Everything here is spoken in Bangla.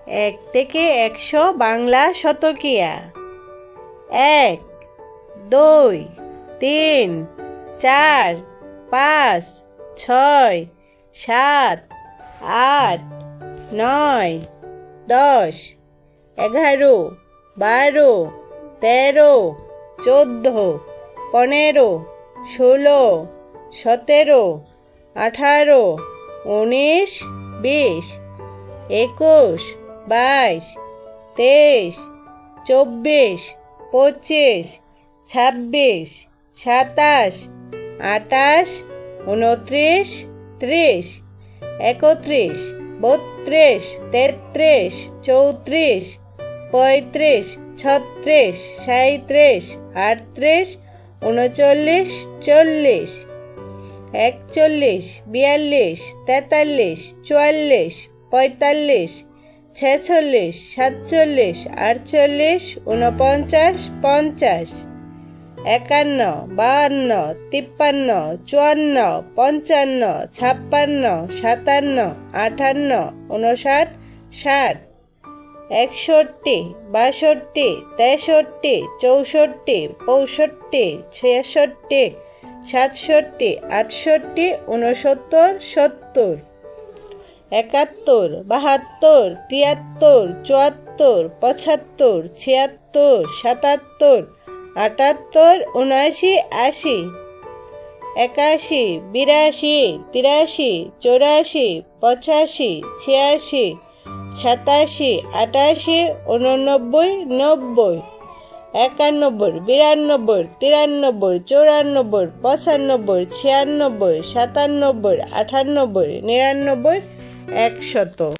1 থেকে 100 বাংলা শতকিয়া। 1, 2, 3, 4, 5, 6, 7, 8, 9, 10, 11, 12, 13, 14, 15, 16, 17, 18, 19, 20, 21, 22, 23, 24, 25, 26, 27, 28, 29, 30, 31, 32, 33, 34, 35, 36, 37, 38, 39, 40, 41, 42, 43, 44, 45, 46, 47, 48, 49, 50, 51, 52, 53, 54, 55, 56, 57, 58, 59, 60, 61, 62, 63, 64, 65, 66, 67, 68, 69, 70, 71, 72, 73, 74, 75, 76, 77, 78, 79, 80, 81, 82, 83, 84, 85, 86, 87, 88, 89, 90, 91, 92, 93, 94, 95, 96, 97, 98, 99, 100।